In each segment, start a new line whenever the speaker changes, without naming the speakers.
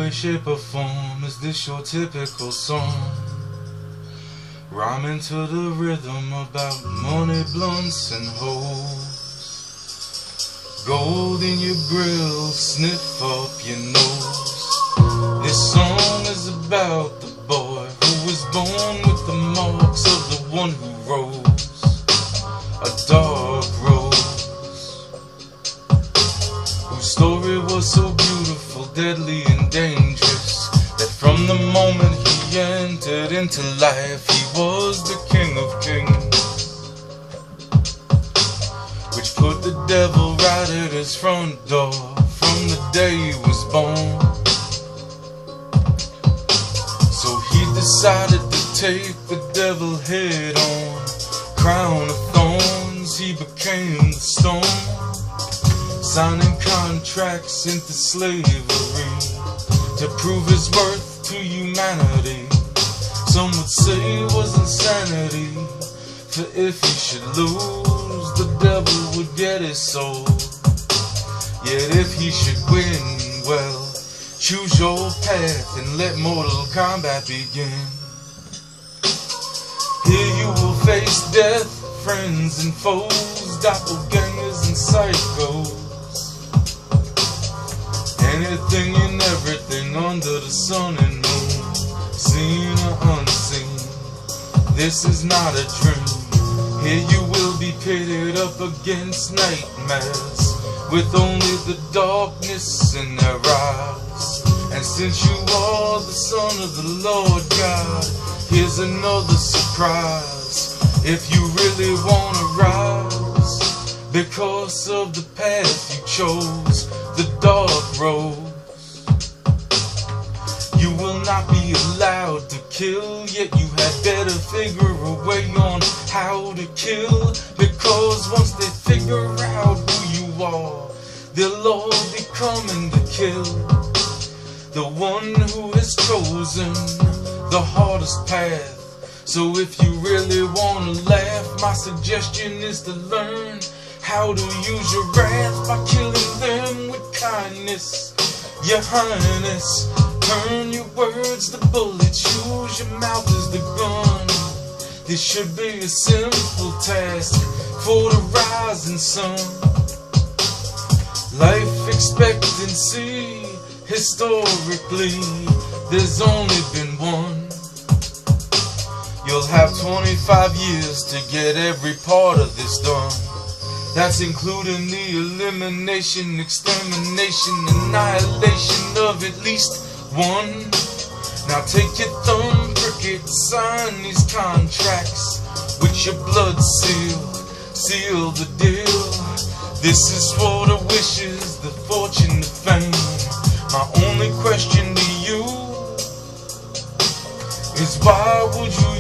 way, shape or form is this your typical song? Rhyming to the rhythm about money, blunts and hoes. Gold in your grill, sniff up your nose. This song is about the boy who was born with the marks of the one who rose a dark rose, whose story was so beautiful, deadly and dangerous, that from the moment he entered into life, he was the king of kings, which put the devil right at his front door from the day he was born. So he decided to take the devil head on. Crown of thorns, he became the storm, signing contracts into slavery to prove his worth to humanity. Some would say it was insanity, for if he should lose, the devil would get his soul. Yet if he should win, well, choose your path and let mortal combat begin. Here you will face death, friends and foes, doppelgangers and psychos, anything and everything under the sun and moon, seen or unseen. This is not a dream. Here you will be pitted up against nightmares, with only the darkness in their eyes. And since you are the son of the Lord God, here's another surprise. If you really wanna rise, because of the path you chose, the dark road, you will not be allowed to kill, yet you had better figure a way on how to kill, because once they figure out who you are, they'll all be coming to kill the one who has chosen the hardest path. So if you really wanna laugh, my suggestion is to learn how to use your wrath by killing them with kindness. Your Highness, turn your words to bullets, use your mouth as the gun. This should be a simple task for the rising sun. Life expectancy, historically, there's only been one. You'll have 25 years to get every part of this done. That's including the elimination, extermination, annihilation of at least one. Now take your thumb, prick it, sign these contracts with your blood seal, seal the deal. This is for the wishes, the fortune, the fame. My only question to you is, why would you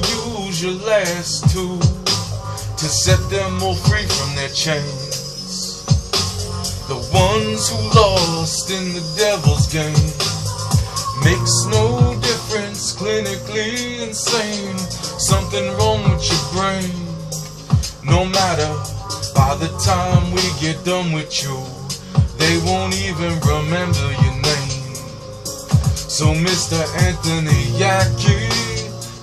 use your last two to set them all free from their chains? The ones who lost in the devil's game makes no difference, clinically insane. Something wrong with your brain. No matter, by the time we get done with you, they won't even remember your name. So Mr. Anthony Yakkey,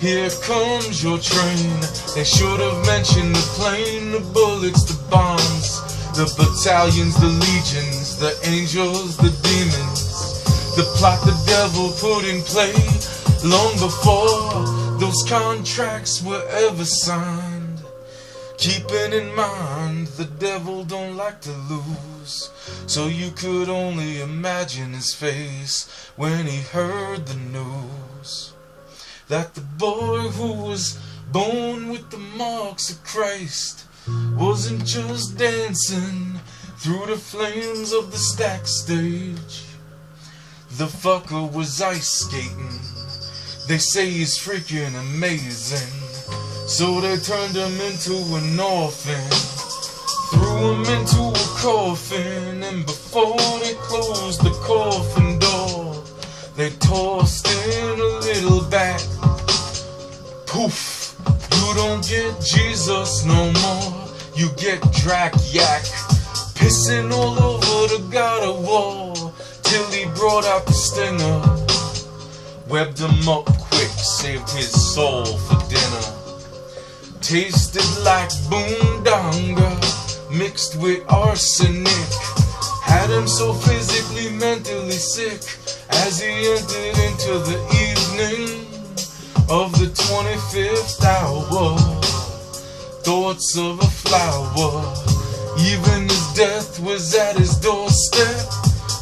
here comes your train. They should have mentioned the plane, the bullets, the bombs, the battalions, the legions, the angels, the demons, the plot the devil put in play long before those contracts were ever signed. Keeping in mind the devil don't like to lose, so you could only imagine his face when he heard the news that the boy who was born with the marks of Christ wasn't just dancing through the flames of the stack stage. The fucker was ice skating. They say he's freaking amazing, so they turned him into an orphan, threw him into a coffin, and before they closed the coffin door, they tossed in a little bat. Poof, you don't get Jesus no more, you get Drac Yak, pissing all over the God of War, till he brought out the stinger. webbed him up quick, saved his soul for dinner. Tasted like boondonga mixed with arsenic. Had him so physically, mentally sick as he entered into the evening of the 25th hour. Thoughts of a flower, even his death was at his doorstep,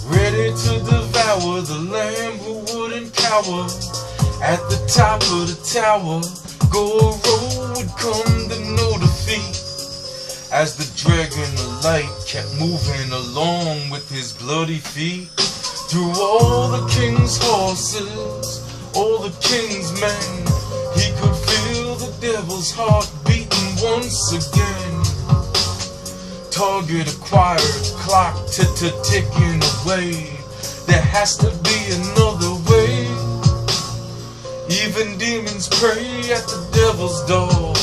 ready to devour the lamb who wouldn't cower. At the top of the tower, Goro would come to know defeat, as the dragon of light kept moving along with his bloody feet. Through all the king's horses, all the king's men, he could feel the devil's heart beating once again. Target acquired, clock ticking away. There has to be another way. Even demons pray at the devil's door.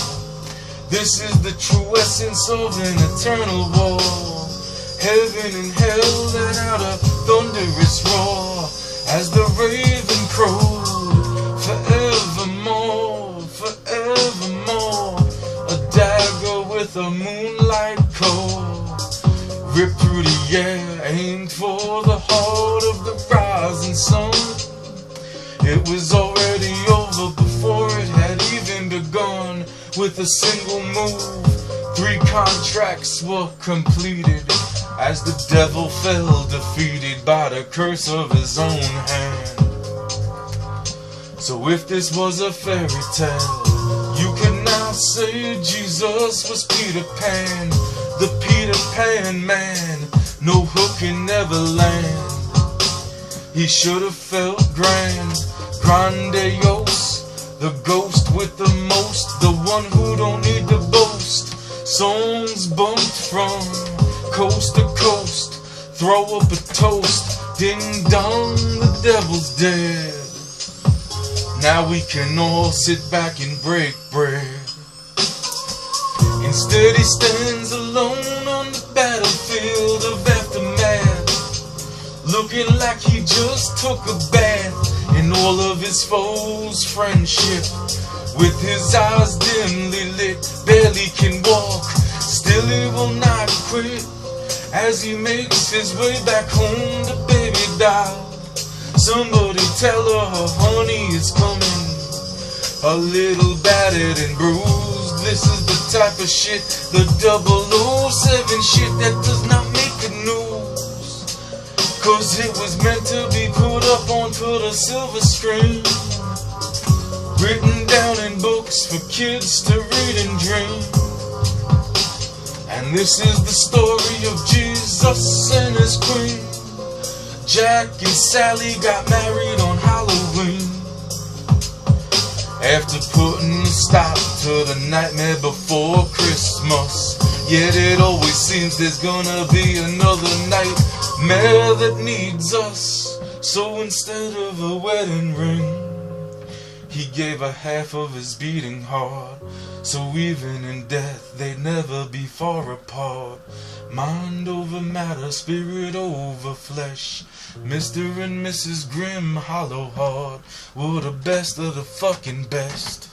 This is the true essence of an eternal war. Heaven and hell let out a thunderous roar as the raven crowed. Forevermore, forevermore, a dagger with a moonlight core ripped through the air, aimed for the heart of the rising sun. It was already over before it had even begun. With a single move, 3 contracts were completed as the devil fell defeated by the curse of his own hand. So if this was a fairy tale, you can now say Jesus was Peter Pan, the Peter Pan man, no hook in Neverland. He should have felt grand, grandiose, the ghost with the most, the one who don't need to boast. Songs bumped from coast to coast, throw up a toast, ding dong, the devil's dead. Now we can all sit back and break bread. Instead he stands alone on the battlefield of aftermath, looking like he just took a bath in all of his foes' friendship. With his eyes dimly lit, barely can walk, still he will not quit as he makes his way back home to baby doll. Somebody tell her honey is coming, a little battered and bruised. This is the type of shit, the 007 shit that does not make the news, 'cause it was meant to be put up onto the silver screen, written down in books for kids to read and dream. And this is the story of Jesus and his queen. Jack and Sally got married on Halloween, after putting a stop to the nightmare before Christmas. Yet it always seems there's gonna be another nightmare that needs us. So instead of a wedding ring, he gave her half of his beating heart, so even in death they'd never be far apart. Mind over matter, spirit over flesh. Mr. and Mrs. Grimm, hollow heart, were the best of the fucking best.